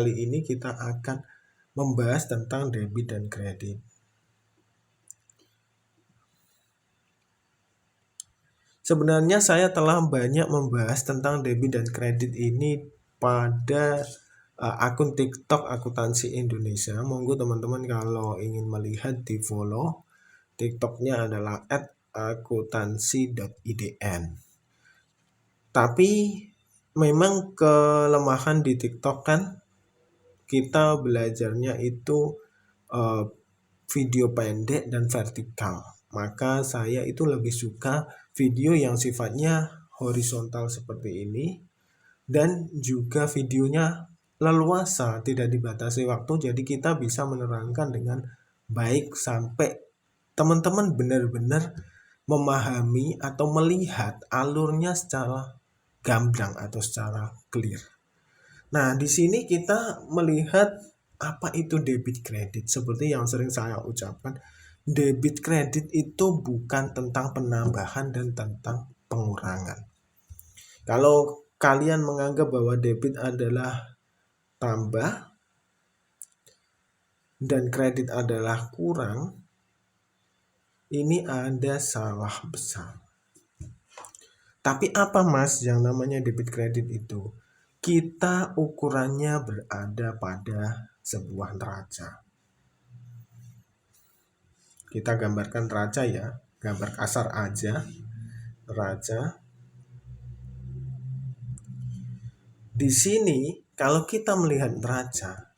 Kali ini kita akan membahas tentang debit dan kredit. Sebenarnya saya telah banyak membahas tentang debit dan kredit ini pada akun TikTok Akuntansi Indonesia. Monggo teman-teman kalau ingin melihat di follow. TikToknya adalah @akuntansi.idn. Tapi memang kelemahan di TikTok kan kita belajarnya itu video pendek dan vertikal. Maka saya itu lebih suka video yang sifatnya horizontal seperti ini dan juga videonya leluasa, tidak dibatasi waktu, jadi kita bisa menerangkan dengan baik sampai teman-teman benar-benar memahami atau melihat alurnya secara gamblang atau secara clear. Nah, di sini kita melihat apa itu debit kredit. Seperti yang sering saya ucapkan, debit kredit itu bukan tentang penambahan dan tentang pengurangan. Kalau kalian menganggap bahwa debit adalah tambah dan kredit adalah kurang, ini ada salah besar. Tapi apa Mas yang namanya debit kredit itu? Kita ukurannya berada pada sebuah neraca. Kita gambarkan neraca ya, gambar kasar aja. Neraca. Di sini kalau kita melihat neraca,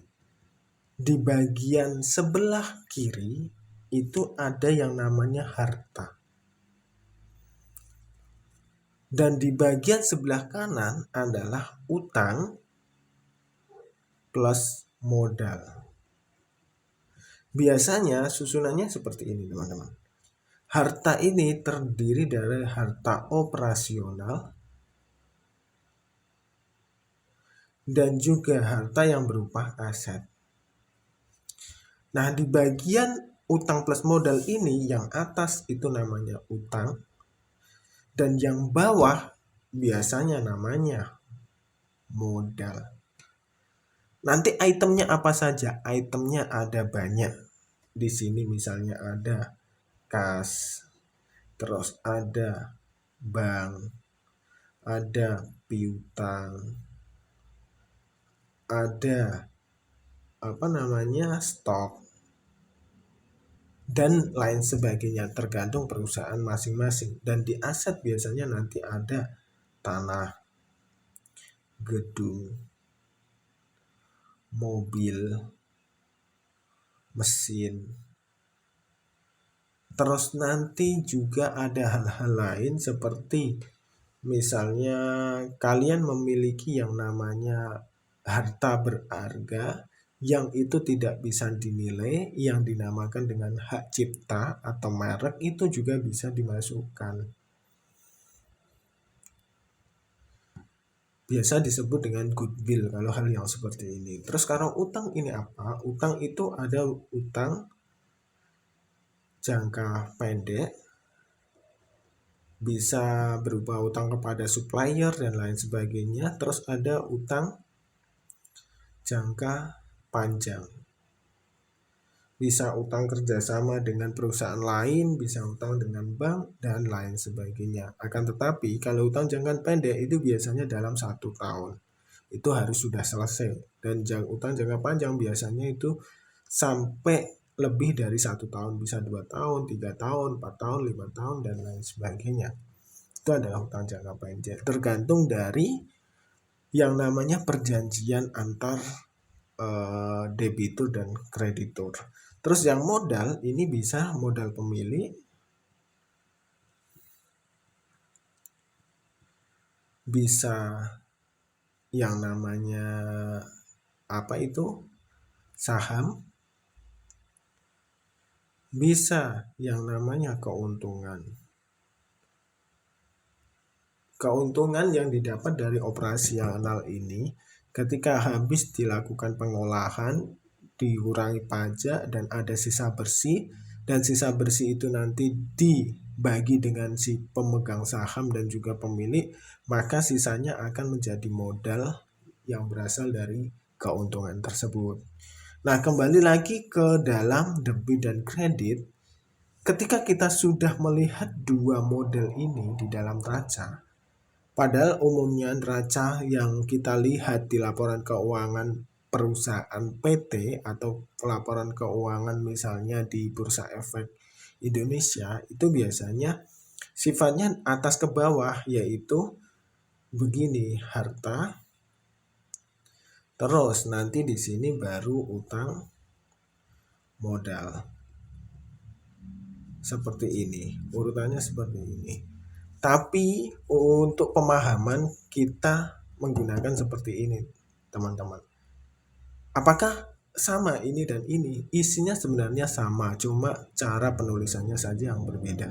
di bagian sebelah kiri itu ada yang namanya harta. Dan di bagian sebelah kanan adalah utang plus modal. Biasanya susunannya seperti ini teman-teman. Harta ini terdiri dari harta operasional dan juga harta yang berupa aset. Nah, di bagian utang plus modal ini yang atas itu namanya utang dan yang bawah biasanya namanya modal. Nanti itemnya apa saja? Itemnya ada banyak. Di sini misalnya ada kas, terus ada bank, ada piutang, ada stok, dan lain sebagainya, tergantung perusahaan masing-masing. Dan di aset biasanya nanti ada tanah, gedung, mobil, mesin. Terus nanti juga ada hal-hal lain seperti misalnya kalian memiliki yang namanya harta berharga yang itu tidak bisa dinilai, yang dinamakan dengan hak cipta atau merek, itu juga bisa dimasukkan. Biasa disebut dengan goodwill kalau hal yang seperti ini. Terus kalau utang ini apa? Utang itu ada utang jangka pendek, bisa berupa utang kepada supplier dan lain sebagainya. Terus ada utang jangka panjang. Bisa utang kerjasama dengan perusahaan lain, bisa utang dengan bank, dan lain sebagainya. Akan tetapi kalau utang jangka pendek itu biasanya dalam 1 tahun. Itu harus sudah selesai. Dan utang jangka panjang biasanya itu sampai lebih dari 1 tahun. Bisa 2 tahun, 3 tahun, 4 tahun, 5 tahun, dan lain sebagainya. Itu adalah utang jangka pendek. Tergantung dari yang namanya perjanjian antar debitur dan kreditur. Terus yang modal ini bisa modal pemilik, bisa yang namanya saham, bisa yang namanya keuntungan. Keuntungan yang didapat dari operasional ini ketika habis dilakukan pengolahan, dikurangi pajak dan ada sisa bersih, dan sisa bersih itu nanti dibagi dengan si pemegang saham dan juga pemilik, maka sisanya akan menjadi modal yang berasal dari keuntungan tersebut. Nah, kembali lagi ke dalam debit dan kredit. Ketika kita sudah melihat dua model ini di dalam neraca, padahal umumnya neraca yang kita lihat di laporan keuangan perusahaan PT atau laporan keuangan misalnya di Bursa Efek Indonesia itu biasanya sifatnya atas ke bawah, yaitu begini, harta, terus nanti di sini baru utang modal. Seperti ini, urutannya seperti ini. Tapi untuk pemahaman kita menggunakan seperti ini, teman-teman. Apakah sama ini dan ini? Isinya sebenarnya sama, cuma cara penulisannya saja yang berbeda.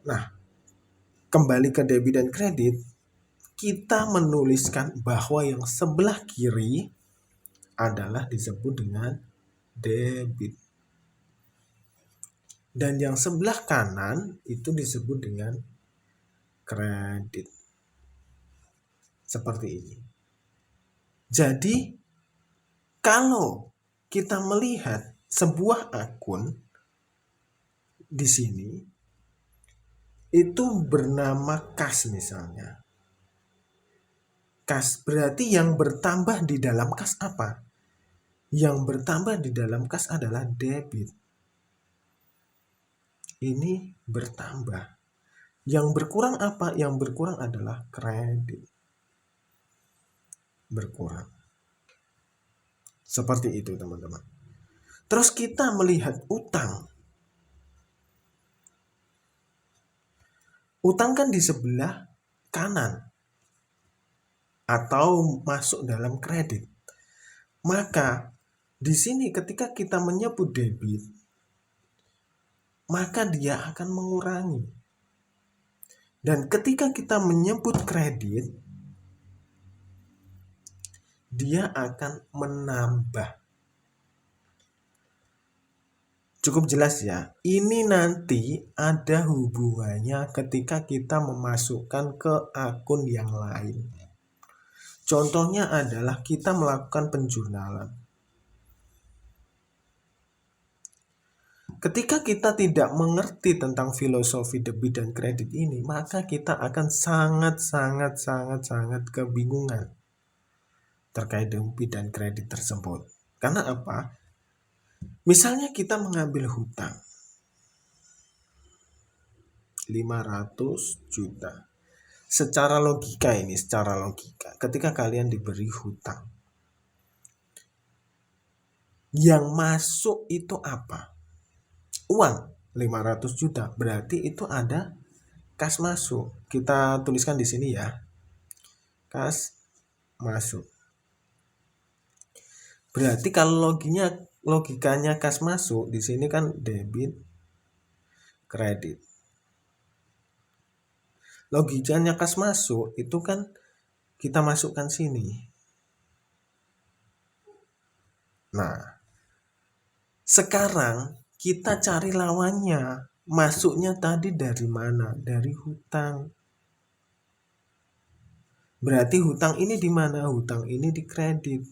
Nah, kembali ke debit dan kredit, kita menuliskan bahwa yang sebelah kiri adalah disebut dengan debit. Dan yang sebelah kanan itu disebut dengan kredit. Seperti ini. Jadi, kalau kita melihat sebuah akun di sini, itu bernama kas misalnya. Kas berarti yang bertambah di dalam kas apa? Yang bertambah di dalam kas adalah debit. Ini bertambah. Yang berkurang apa? Yang berkurang adalah kredit. Berkurang. Seperti itu, teman-teman. Terus kita melihat utang. Utang kan di sebelah kanan atau masuk dalam kredit. Maka di sini ketika kita menyebut debit, maka dia akan mengurangi. Dan ketika kita menyebut kredit, dia akan menambah. Cukup jelas ya. Ini nanti ada hubungannya ketika kita memasukkan ke akun yang lain. Contohnya adalah kita melakukan penjurnalan. Ketika kita tidak mengerti tentang filosofi debit dan kredit ini, maka kita akan sangat kebingungan terkait debit dan kredit tersebut. Karena apa? Misalnya kita mengambil hutang 500 juta. Secara logika, ketika kalian diberi hutang, yang masuk itu apa? Uang 500 juta, berarti itu ada kas masuk. Kita tuliskan di sini ya. Kas masuk. Berarti kalau logikanya kas masuk di sini kan debit kredit. Logikanya kas masuk itu kan kita masukkan sini. Nah, sekarang kita cari lawannya. Masuknya tadi dari mana? Dari hutang. Berarti hutang ini di mana? Hutang ini di kredit.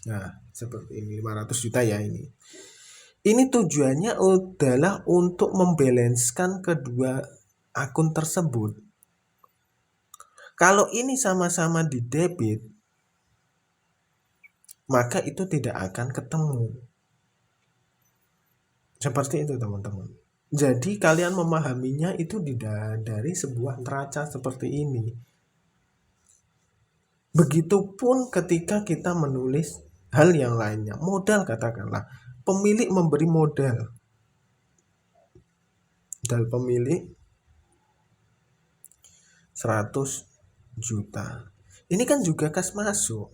Nah, seperti ini 500 juta ya ini. Ini tujuannya adalah untuk membalanskan kedua akun tersebut. Kalau ini sama-sama di debit, maka itu tidak akan ketemu. Seperti itu, teman-teman. Jadi kalian memahaminya itu dari sebuah neraca seperti ini. Begitupun ketika kita menulis hal yang lainnya. Modal katakanlah. Pemilik memberi modal. Modal pemilik 100 juta. Ini kan juga kas masuk.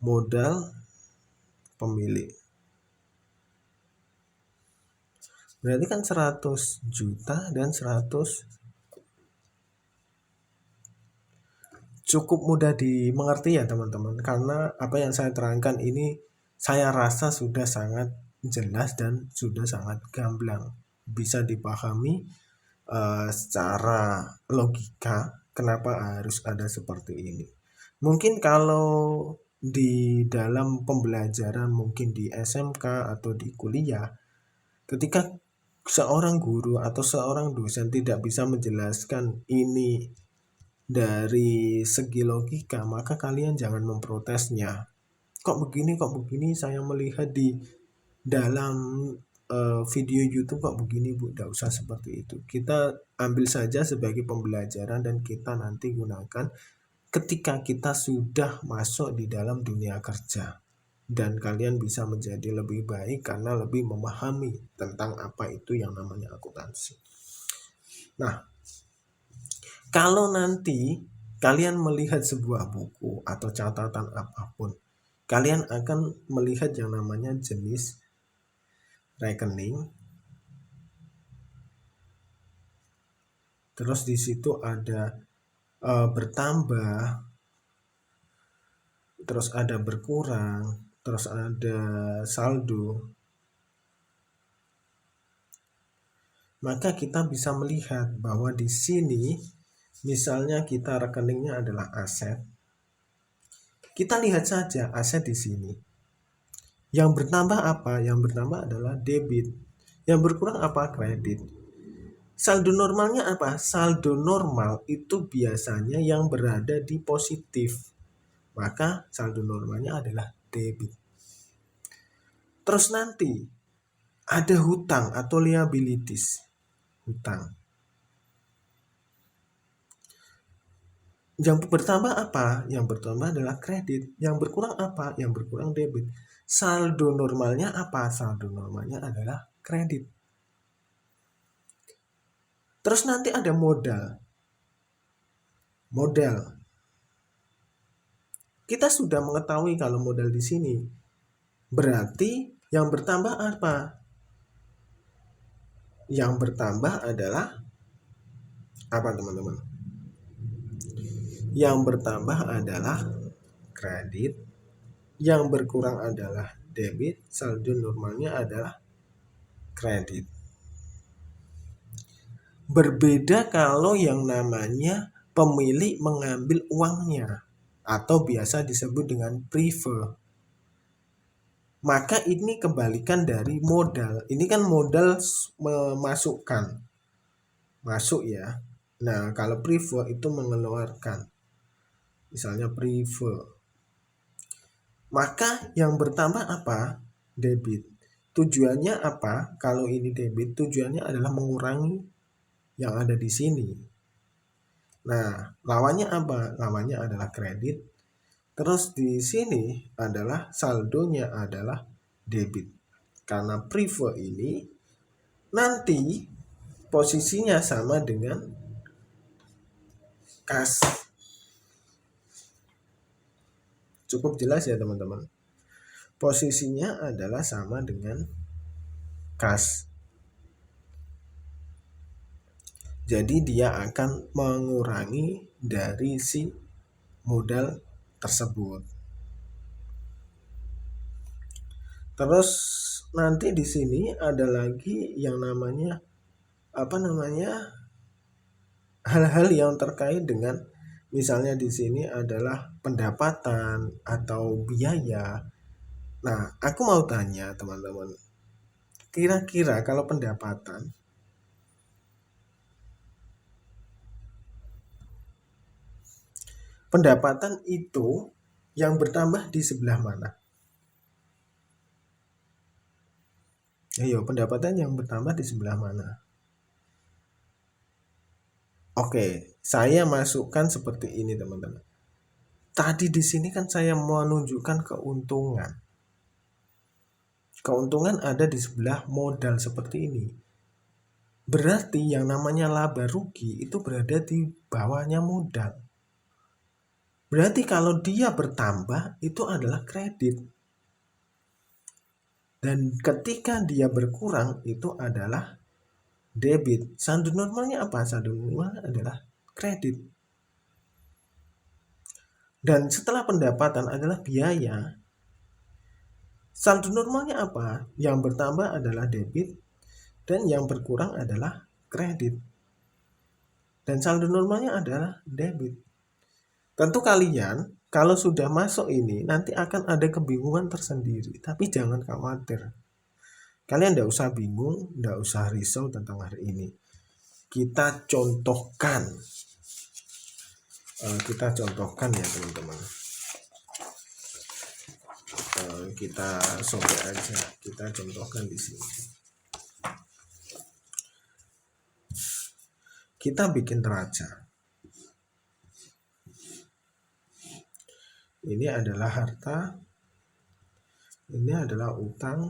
Modal pemilik. Berarti kan 100 juta dan 100. Cukup mudah dimengerti ya teman-teman. Karena apa yang saya terangkan ini saya rasa sudah sangat jelas dan sudah sangat gamblang. Bisa dipahami secara logika kenapa harus ada seperti ini. Mungkin kalau di dalam pembelajaran mungkin di SMK atau di kuliah, ketika seorang guru atau seorang dosen tidak bisa menjelaskan ini dari segi logika, maka kalian jangan memprotesnya. Kok begini, saya melihat di dalam video YouTube kok begini Bu, tidak usah seperti itu. Kita ambil saja sebagai pembelajaran dan kita nanti gunakan ketika kita sudah masuk di dalam dunia kerja. Dan kalian bisa menjadi lebih baik karena lebih memahami tentang apa itu yang namanya akuntansi. Nah, kalau nanti kalian melihat sebuah buku atau catatan apapun, kalian akan melihat yang namanya jenis rekening. Terus di situ ada bertambah, terus ada berkurang, terus ada saldo. Maka kita bisa melihat bahwa di sini misalnya kita rekeningnya adalah aset. Kita lihat saja aset di sini. Yang bertambah apa? Yang bertambah adalah debit. Yang berkurang apa? Kredit. Saldo normalnya apa? Saldo normal itu biasanya yang berada di positif. Maka saldo normalnya adalah debit. Terus nanti ada hutang atau liabilities. Hutang. Yang bertambah apa? Yang bertambah adalah kredit. Yang berkurang apa? Yang berkurang debit. Saldo normalnya apa? Saldo normalnya adalah kredit. Terus nanti ada modal. Modal. Kita sudah mengetahui kalau modal di sini. Berarti yang bertambah apa? Yang bertambah adalah apa teman-teman? Yang bertambah adalah kredit. Yang berkurang adalah debit. Saldo normalnya adalah kredit. Berbeda kalau yang namanya pemilik mengambil uangnya atau biasa disebut dengan prefer. Maka ini kebalikan dari modal. Ini kan modal memasukkan. Masuk ya. Nah, kalau prefer itu mengeluarkan. Misalnya prefer. Maka yang bertambah apa? Debit. Tujuannya apa? Kalau ini debit, tujuannya adalah mengurangi yang ada di sini. Nah, lawannya apa? Lawannya adalah kredit. Terus di sini adalah saldonya adalah debit. Karena prefer ini nanti posisinya sama dengan kas. Cukup jelas ya teman-teman. Posisinya adalah sama dengan kas. Jadi dia akan mengurangi dari si modal tersebut. Terus nanti di sini ada lagi yang namanya hal-hal yang terkait dengan misalnya di sini adalah pendapatan atau biaya. Nah, aku mau tanya teman-teman. Kira-kira kalau pendapatan itu yang bertambah di sebelah mana? Ayo, pendapatan yang bertambah di sebelah mana? Oke, saya masukkan seperti ini teman-teman. Tadi di sini kan saya menunjukkan keuntungan. Keuntungan ada di sebelah modal seperti ini. Berarti yang namanya laba rugi itu berada di bawahnya modal. Berarti kalau dia bertambah itu adalah kredit. Dan ketika dia berkurang itu adalah debit. Saldo normalnya apa? Saldo normalnya adalah kredit. Dan setelah pendapatan adalah biaya. Saldo normalnya apa? Yang bertambah adalah debit dan yang berkurang adalah kredit. dan saldo normalnya adalah debit. Tentu kalian kalau sudah masuk ini nanti akan ada kebingungan tersendiri, tapi jangan khawatir. Kalian tidak usah bingung, tidak usah risau tentang hari ini. Kita contohkan ya teman-teman. Kita sobek aja, kita contohkan di sini. Kita bikin neraca. Ini adalah harta, ini adalah utang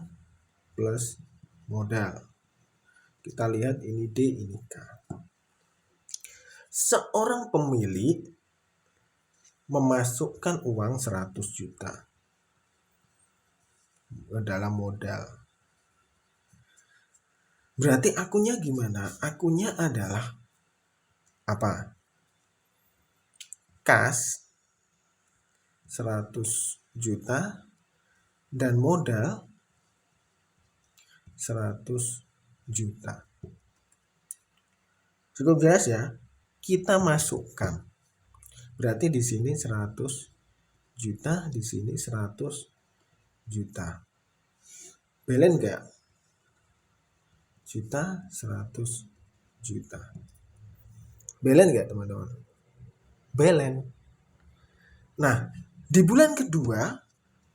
plus modal. Kita lihat ini D, ini K. Seorang pemilik memasukkan uang 100 juta ke dalam modal. Berarti akunnya gimana? Akunnya adalah apa? Kas 100 juta dan modal 100 juta. Cukup jelas ya? Kita masukkan. Berarti di sini 100 juta, di sini 100 juta. Belen enggak? Juta, 100 juta. Belen enggak teman-teman? Belen. Nah, di bulan kedua,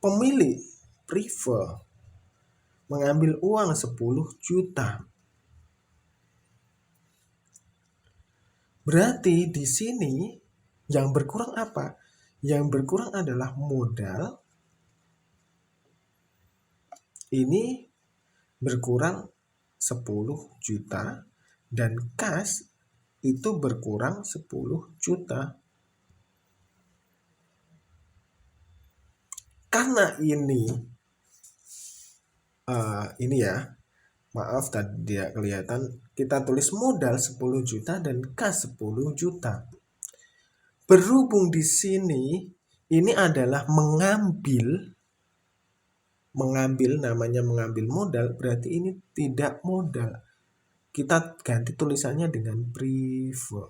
pemilik prefer mengambil uang 10 juta. Berarti di sini yang berkurang apa? Yang berkurang adalah modal. Ini berkurang 10 juta dan kas itu berkurang 10 juta. Karena ini ya, maaf tadi tidak kelihatan, kita tulis modal 10 juta dan kas 10 juta. Berhubung di sini ini adalah mengambil namanya mengambil modal, berarti ini tidak modal. Kita ganti tulisannya dengan prefer.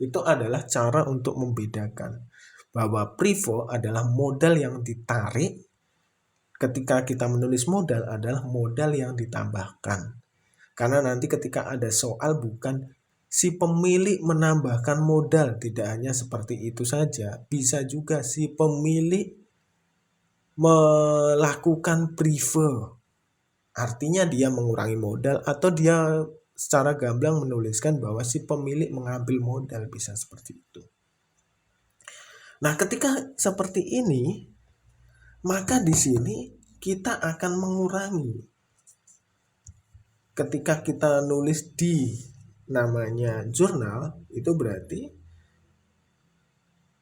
Itu adalah cara untuk membedakan bahwa prefer adalah modal yang ditarik. Ketika kita menulis modal adalah modal yang ditambahkan. Karena nanti ketika ada soal bukan si pemilik menambahkan modal, tidak hanya seperti itu saja. Bisa juga si pemilik melakukan prefer. Artinya dia mengurangi modal atau dia secara gamblang menuliskan bahwa si pemilik mengambil modal, bisa seperti itu. Nah, ketika seperti ini, maka di sini kita akan mengurangi. Ketika kita nulis di namanya jurnal, itu berarti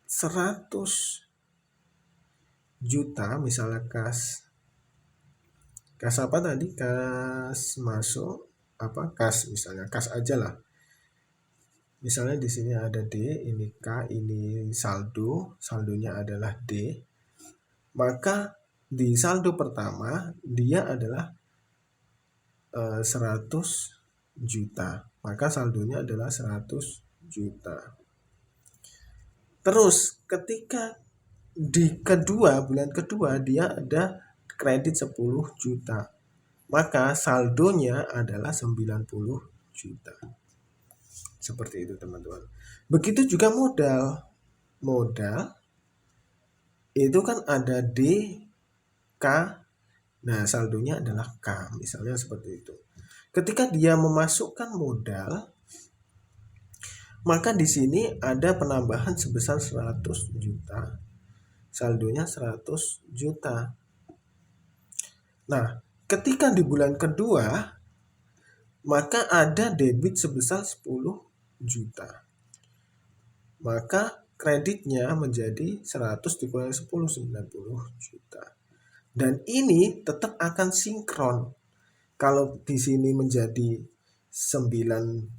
100 juta, misalnya kas apa tadi? Kas masuk, kas misalnya, kas aja lah. Misalnya di sini ada D, ini K, ini saldonya adalah D. Maka di saldo pertama dia adalah 100 juta. Maka saldonya adalah 100 juta. Terus ketika di bulan kedua dia ada kredit 10 juta. Maka saldonya adalah 90 juta. Seperti itu teman-teman. Begitu juga modal. Modal itu kan ada D, K. Nah, saldonya adalah K. Misalnya seperti itu. Ketika dia memasukkan modal, maka di sini ada penambahan sebesar 100 juta. Saldonya 100 juta. Nah, ketika di bulan kedua, maka ada debit sebesar 10 juta. Maka kreditnya menjadi 100 dikurangi 10, 90 juta. Dan ini tetap akan sinkron. Kalau di sini menjadi 90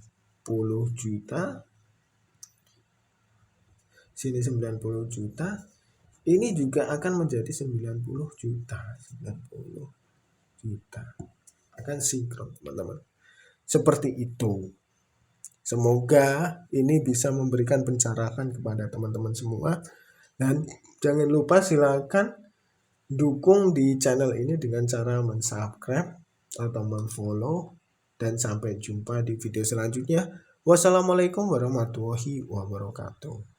juta, sini 90 juta, ini juga akan menjadi 90 juta. 90 juta. Akan sinkron, teman-teman. Seperti itu. Semoga ini bisa memberikan pencerahan kepada teman-teman semua. Dan jangan lupa silakan dukung di channel ini dengan cara subscribe atau follow. Dan sampai jumpa di video selanjutnya. Wassalamualaikum warahmatullahi wabarakatuh.